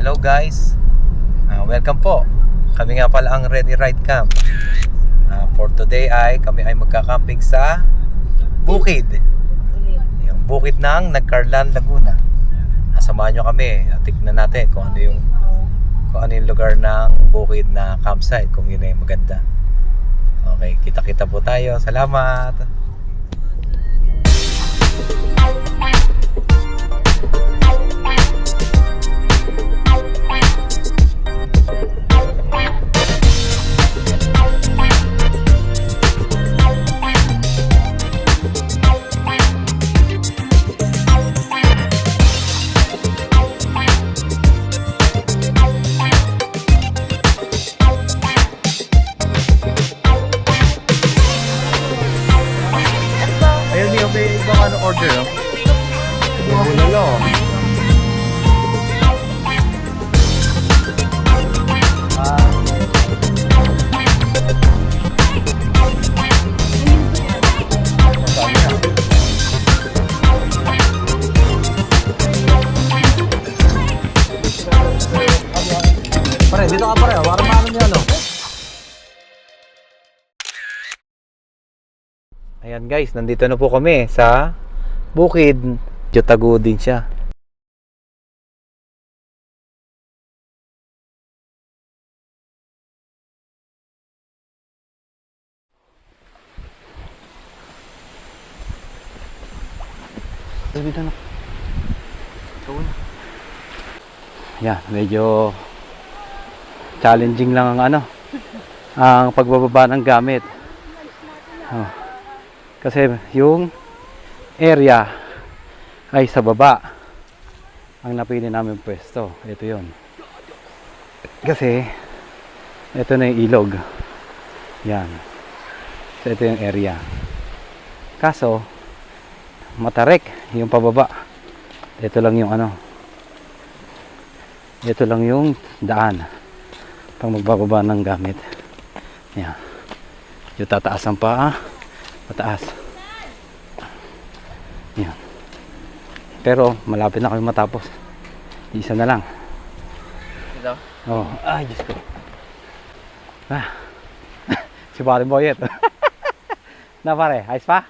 Hello guys, welcome po. Kami nga pala ang Ready Ride Camp. For today kami ay magka-camping sa bukid. Yung bukid ng Nagcarlan, Laguna. Samahan nyo kami at tignan natin kung ano yung lugar ng bukid na campsite, kung yun ay maganda. Okay, kita-kita po tayo. Salamat. Order, no? Bulalo. Pare, dito ka pare, para maano niya, no? Ayan guys, nandito na po kami sa bukid. Jotago din siya. Yan, medyo challenging lang ang ang pagbababa ng gamit. Kasi yung area ay sa baba ang napili namin pwesto. Ito yon. Kasi ito na yung ilog. Yan. So ito yung area. Kaso matarik yung pababa. Ito lang yung ito lang yung daan pang magbababa ng gamit. Yan. Yung tataas ang paa. Mataas. Yan. Pero malapit na kami matapos. Isa na lang. Ito? Oh, ay Diyos ko. Si Pare Boyet. Na pare, ayos pa?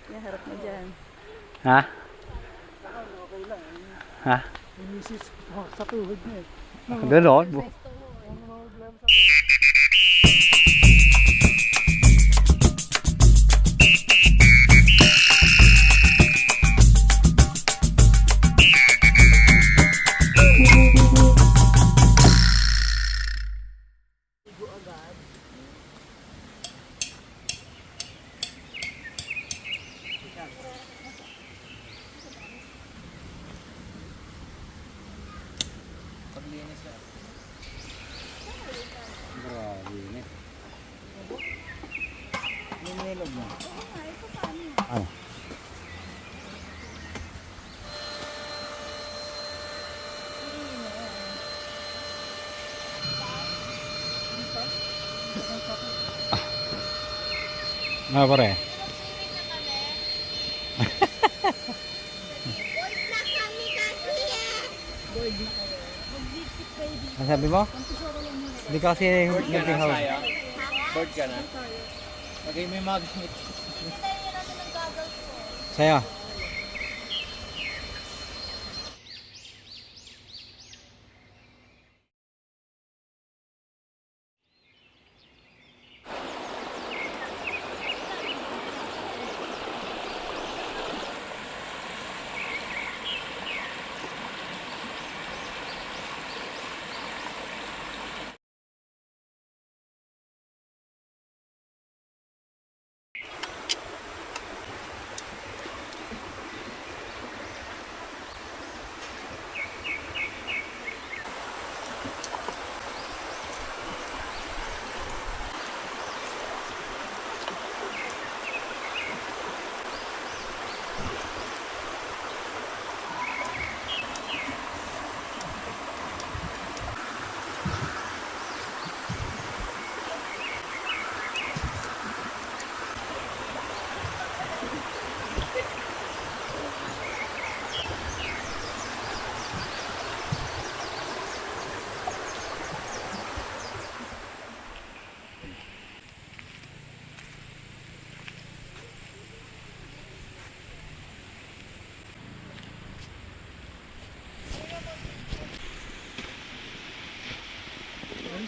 Harap mo dyan. Ha? Ha? Misis sa tuhod niya. Ganon. Ano? Ah, pare. Ano sabi mo? Hindi kasi yung house. Board ka na? Lagay mo yung mga gamit. Saya.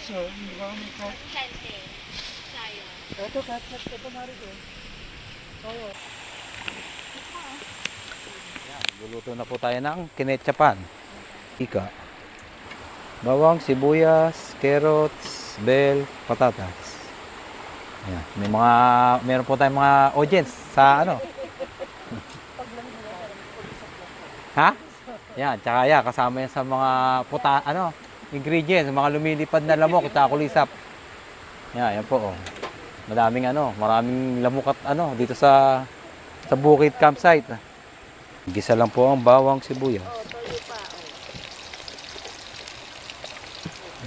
siya. Hindi ba may kat? Ito, kat. Ito, Mariko. Oo. Luluto na po tayo ng kinetsapan. Ika. Bawang, sibuyas, carrots, bell, patatas. Ayan. Meron po tayong mga audience sa ano. Ha? Yan, tsaka yan, kasama yan sa mga ingredients, mga lumilipad na lamok, tsaka kulisap. Yan po. Oh. Maraming lamok at dito sa Bukid campsite. Gisa lang po ang bawang, sibuyas.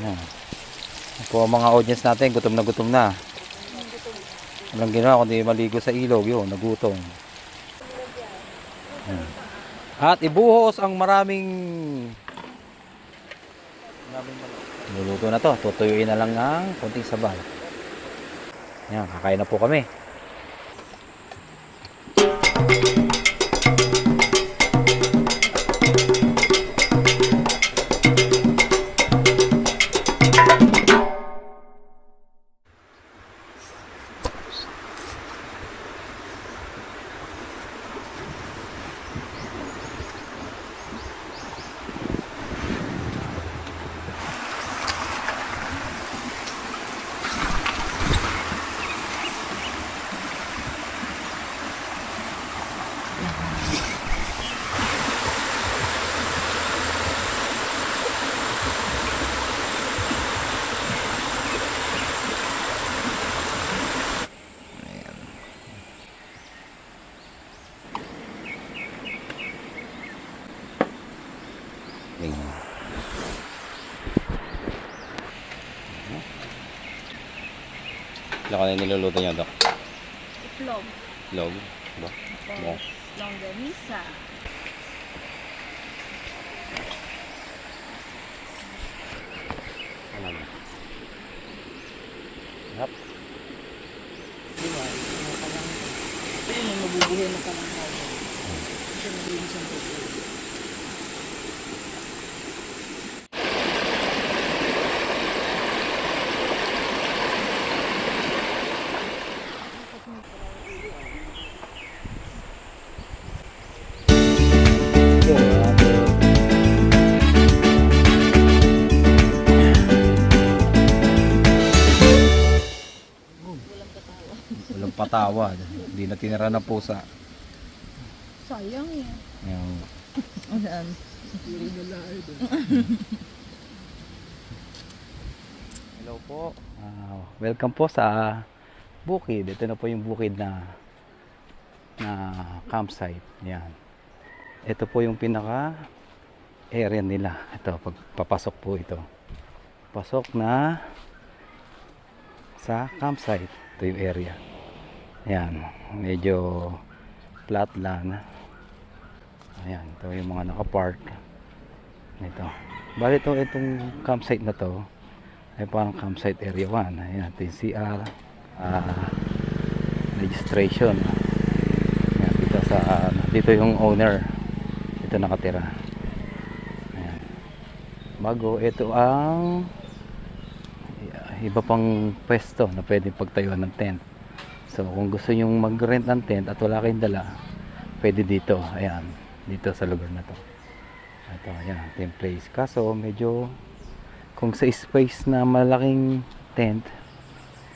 Yan. Yan po ang mga audience natin, gutom na. Walang ginawa kundi maligo sa ilog, yun, nagutom. Yan. At ibuhos ang maraming luluto na to. Tutuyuin na lang ng konting sabaw. Yan, kakain na po kami. Laka na niluluto niya, Dok? Itlog. Log? Ba? Tapos, longganisa. Ano na? Hap. Ayun, mabubuhay na ka ng hawak. Kasi malinis ang tubig. Walang patawa. Hindi na tinira ng pusa. Sayang eh. Ayan. Ayan. Hello po. Welcome po sa Bukid. Ito na po yung Bukid na campsite. Yan. Ito po yung pinaka area nila. Ito, pagpapasok po ito. Pasok na sa campsite. Ito yung area. Yan. Medyo flat land. Ayan. Ito yung mga nakapark. Ito. Bali itong campsite na to ay parang campsite area 1. Ayan. Ito yung CR. Registration. Ayan. Dito yung owner. Dito nakatira. Ayan. Bago, ito ang iba pang pwesto na pwedeng pagtayuan ng tent. So kung gusto nyong mag-rent ng tent at wala kayong dala, pwede dito. Ayan, dito sa lugar na to. Ito, ayan, tent place. Kaso medyo kung sa space na malaking tent,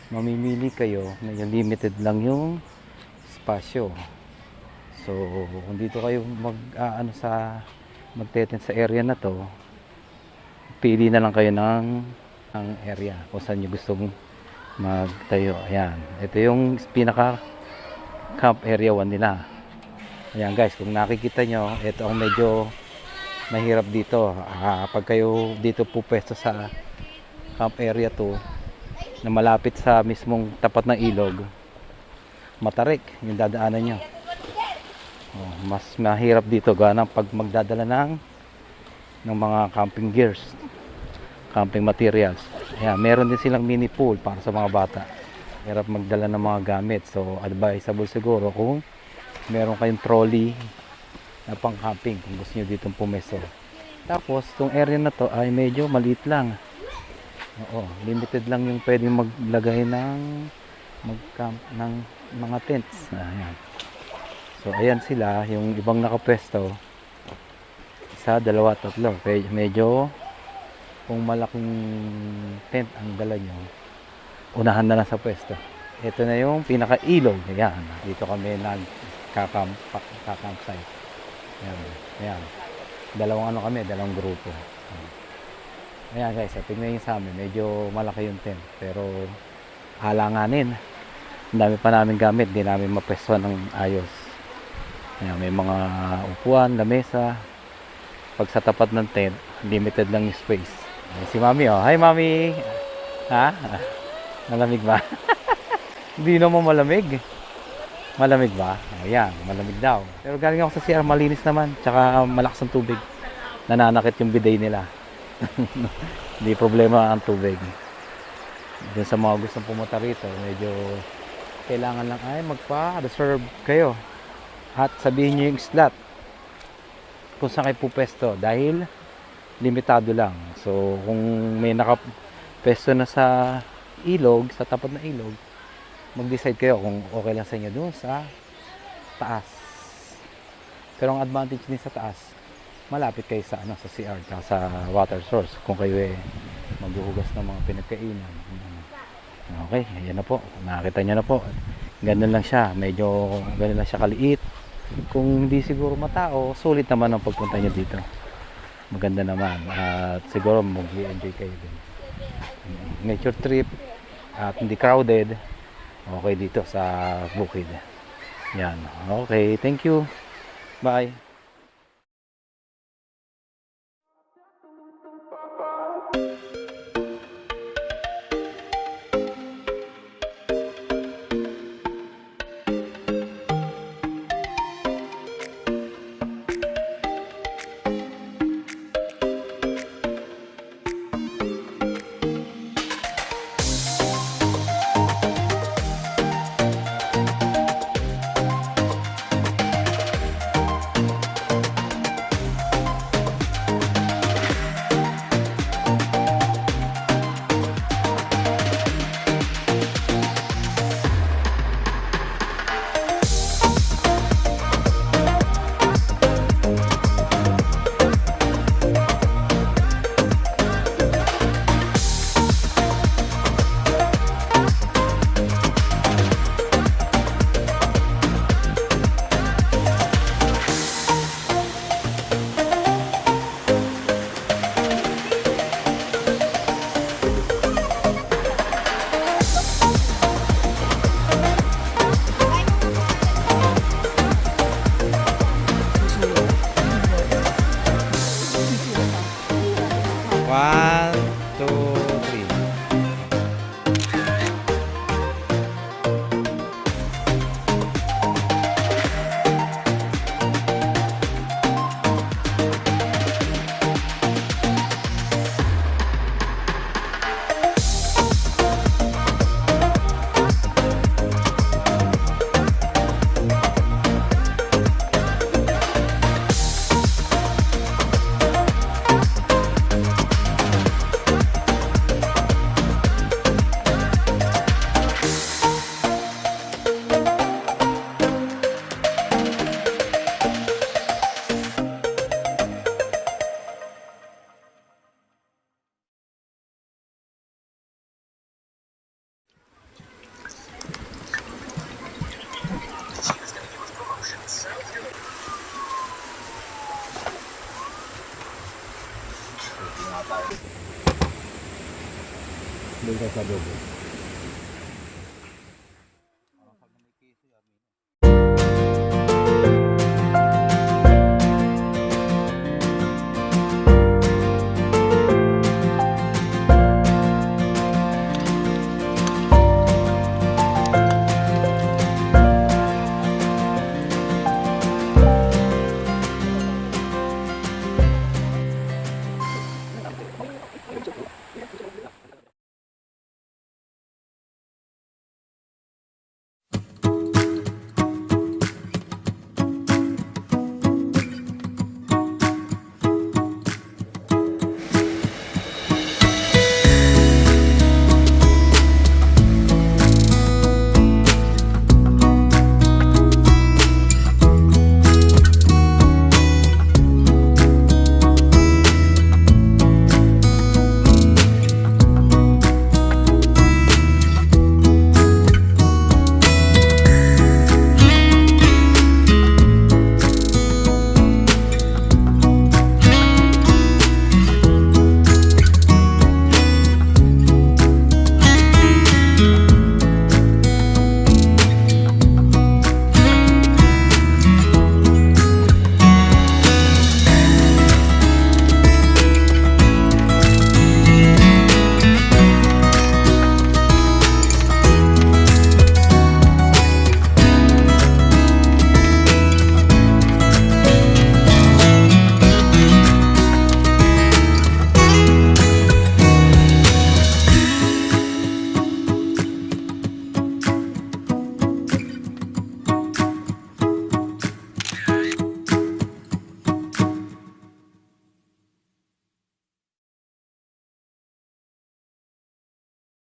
mamimili kayo na yung limited lang yung spasyo. So kung dito kayo magte-tent sa area na to, pili na lang kayo ng area kung saan nyo gustong magtayo. Ayan, ito yung pinaka camp area 1 nila. Ayan guys, kung nakikita nyo, ito ang medyo mahirap dito. Pag kayo dito po pwesto sa camp area 2 na malapit sa mismong tapat ng ilog, matarik yung dadaanan nyo. Mas mahirap dito ganang pag magdadala ng mga camping gears, camping materials. Ayan, meron din silang mini pool para sa mga bata. Hirap magdala ng mga gamit. So, advisable siguro kung meron kayong trolley na pang camping kung gusto nyo ditong pumeso. Tapos, itong area na to ay medyo maliit lang. Oo, limited lang yung pwedeng maglagay ng mag-camp ng mga tents. Ayan. So ayan sila, yung ibang nakapwesto. Isa, dalawa, tatlo. Medyo kung malaking tent ang dala nyo, unahan na lang sa pwesto. Ito na yung pinaka-ilog. Ayan, dito kami nag-campsite. Ayan, ayan. Dalawang grupo. Ayan guys, tingnan nyo sa amin. Medyo malaki yung tent. Pero halanganin. Ang dami pa namin gamit. Hindi namin mapwestuhan ng ayos. Ayan, may mga upuan, lamesa. Pag sa tapat ng tent, limited lang yung space. Ayan, si Mami, oh. Hi Mami! Ha? Malamig ba? Hindi naman malamig. Malamig ba? Ayan, malamig daw. Pero galing ako sa CR, malinis naman. Tsaka malakas ang tubig. Nananakit yung bidet nila. Hindi problema ang tubig. Diyan sa mga gustong pumunta rito, medyo kailangan lang ay magpa-reserve kayo. At sabihin nyo yung slot kung saan kayo pupesto. Dahil limitado lang. So kung may nakapesto na sa ilog, sa tapat na ilog, mag-decide kayo kung okay lang sa inyo doon sa taas. Pero ang advantage din sa taas, malapit kayo sa sa CR at sa water source kung kayo maghuhugas ng mga pinagkainan. Okay, ayan na po. Nakita niyo na po. Ganun lang siya. Medyo ganun lang siya kaliit. Kung hindi siguro matao, sulit naman ang pagpunta niyo dito. Maganda naman. At siguro mag-enjoy kayo din. Nature trip at hindi crowded. Okay dito sa bukid. Yan. Okay, thank you. Bye. One, two, three. Doon ka sa dugo.